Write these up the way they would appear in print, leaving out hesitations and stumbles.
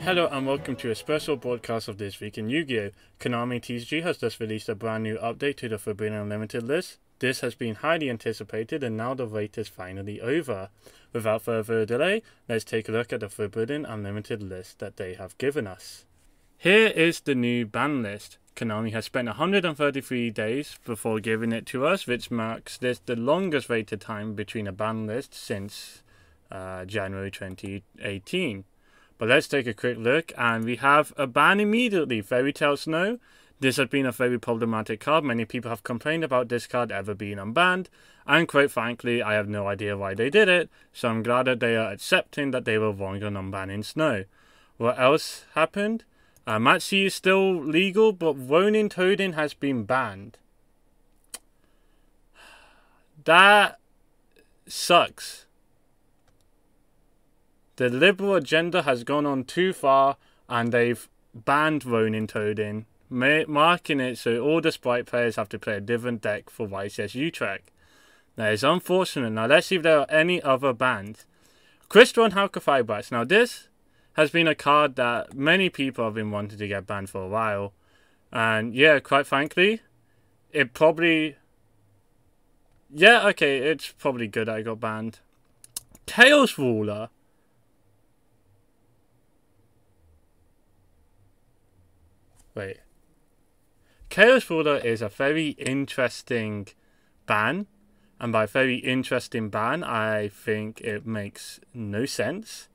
Hello and welcome to a special broadcast of This Week in Yu-Gi-Oh! Konami TCG has just released a brand new update to the Forbidden Unlimited list. This has been highly anticipated and now the wait is finally over. Without further delay, let's take a look at the Forbidden Unlimited list that they have given us. Here is the new ban list. Konami has spent 133 days before giving it to us, which marks this the longest waited time between a ban list since January 2018. But let's take a quick look, and we have a ban immediately, Fairy Tail Snow. This has been a very problematic card. Many people have complained about this card ever being unbanned, and quite frankly, I have no idea why they did it, so I'm glad that they are accepting that they were wrong on unbanning Snow. What else happened? Matsi is still legal, but Ronin Toadin has been banned. That sucks. The liberal agenda has gone on too far and they've banned Ronin Toadin, marking it so all the Sprite players have to play a different deck for YCS U-Track. That is unfortunate. Now let's see if there are any other bans. Crystal and Halka Firebrights. Now this has been a card that many people have been wanting to get banned for a while. And yeah, quite frankly, it probably... Yeah, okay, it's probably good that it got banned. Chaos Ruler. Wait. Chaos Ruler is a very interesting ban. And by very interesting ban, I think it makes no sense.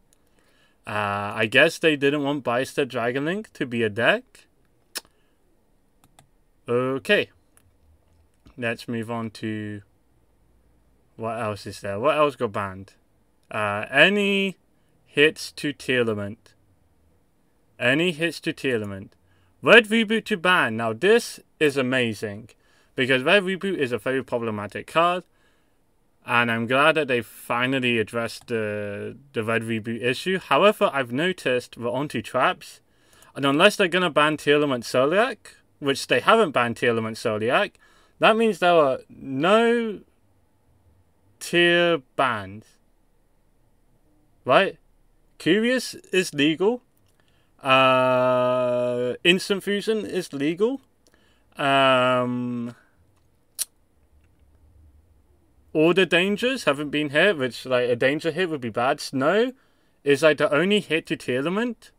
I guess they didn't want Bicep Dragon Link to be a deck. Okay. Let's move on to... What else is there? What else got banned? Any hits to Tearlament. Any hits to Tearlament. Red Reboot to ban. Now this is amazing, because Red Reboot is a very problematic card, and I'm glad that they finally addressed the Red Reboot issue. However, I've noticed we're onto traps, and unless they're going to ban Tearlament Soliac, which they haven't banned Tearlament Soliac, that means there are no tier bans. Right? Curious is legal. Instant Fusion is legal. All the dangers haven't been hit, which like a danger hit would be bad. Snow is like the only hit to Tearlament.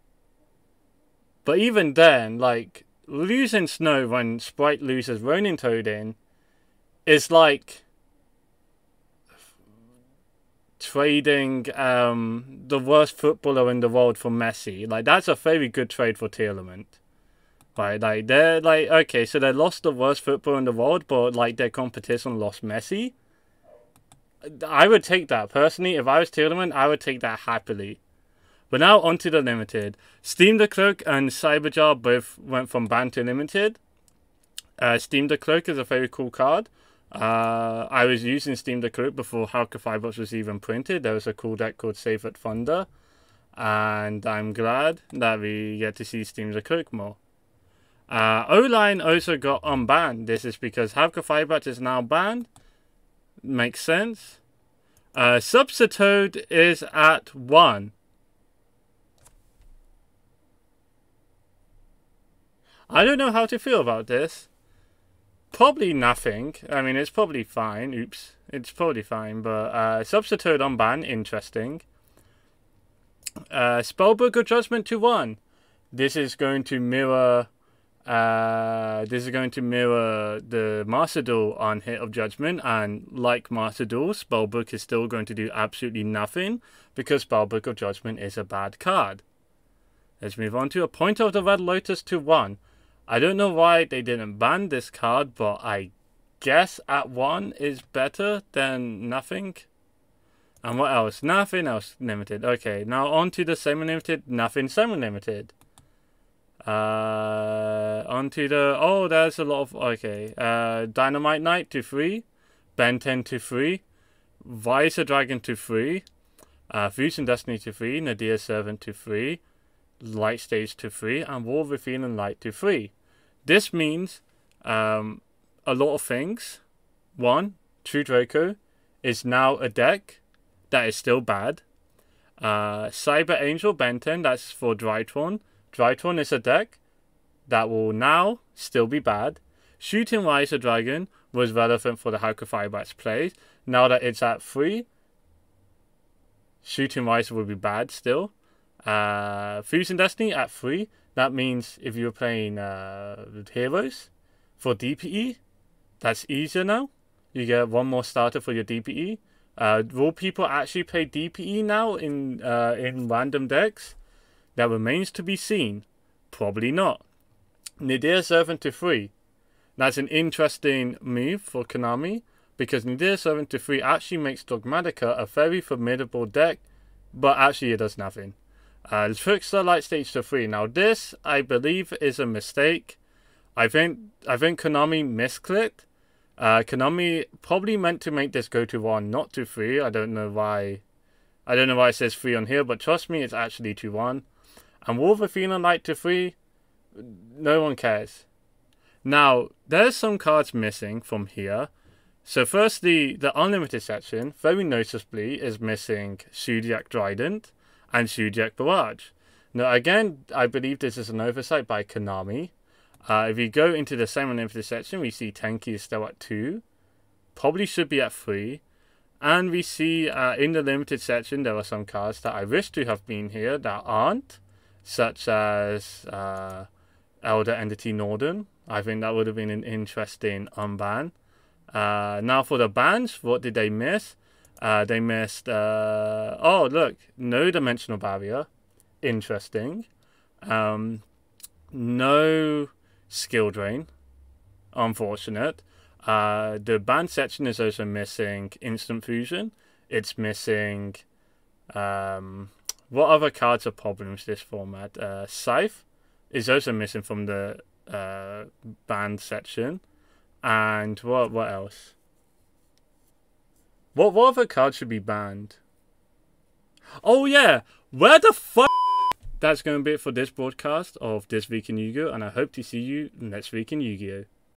But even then, like losing Snow when Sprite loses Ronin Toadin is like trading the worst footballer in the world for Messi. Like that's a very good trade for Tearlament. Right, like they're like, okay, so they lost the worst footballer in the world, but like their competition lost Messi. I would take that personally. If I was Tearlament, I would take that happily. But now onto the limited. Steam the Cloak and Cyberjar both went from banned to limited. Steam the Cloak is a very cool card. I was using Steam the Cloak before Halka Firebrights was even printed. There was a cool deck called Safe at Thunder, and I'm glad that we get to see Steam the Cloak more. O-Line also got unbanned. This is because Halka Firebrights is now banned. Makes sense. Substitute is at 1. I don't know how to feel about this. Probably nothing. I mean, it's probably fine. Oops. It's probably fine, but Substitute unban, interesting. Spellbook of Judgment to 1. This is going to mirror the Master Duel on Hit of Judgment, and like Master Duel, Spellbook is still going to do absolutely nothing because Spellbook of Judgment is a bad card. Let's move on to a Point of the Red Lotus to 1. I don't know why they didn't ban this card, but I guess at 1 is better than nothing. And what else? Nothing else limited. Okay, now on to the semi-limited. Nothing semi-limited. Onto the... Oh, there's a lot of... Okay. Dynamite Knight to 3. Ben 10 to 3. Visor Dragon to 3. Fusion Destiny to 3. Nadir Servant to 3. Light Stage to 3. And War Revealing Light to 3. This means a lot of things. 1. True Draco is now a deck that is still bad. Cyber Angel Benton, that's for Drytron. Drytron is a deck that will now still be bad. Shooting Riser Dragon was relevant for the Hacker Firebat's plays. Now that it's at 3, Shooting Riser will be bad still. Fusing Destiny at 3. That means if you're playing heroes for DPE, that's easier now. You get one more starter for your DPE. Will people actually play DPE now in random decks? That remains to be seen. Probably not. Nadir Servant to 3. That's an interesting move for Konami, because Nadir Servant to 3 actually makes Dogmatica a very formidable deck, but actually it does nothing. Trickster Light Stage to 3. Now this, I believe, is a mistake. I think Konami misclicked. Konami probably meant to make this go to 1, not to 3. I don't know why it says 3 on here, but trust me, it's actually to 1. And Wolf Athena Light to 3, no one cares. Now, there's some cards missing from here. So firstly, the Unlimited section, very noticeably, is missing Zodiac Trident and Zodiac Barrage. Now again, I believe this is an oversight by Konami. If you go into the same Unlimited section, we see Tenki is still at 2. Probably should be at 3. And we see in the limited section, there are some cards that I wish to have been here that aren't. Such as Elder Entity Norden. I think that would have been an interesting unban. Now for the bans, what did they miss? They missed, oh look, no Dimensional Barrier. Interesting. No Skill Drain. Unfortunate. The ban section is also missing Instant Fusion. It's missing, what other cards are problems this format? Scythe is also missing from the banned section. And what else? What other cards should be banned? Oh yeah, where the fuck? That's going to be it for this broadcast of This Week in Yu-Gi-Oh! And I hope to see you next week in Yu-Gi-Oh!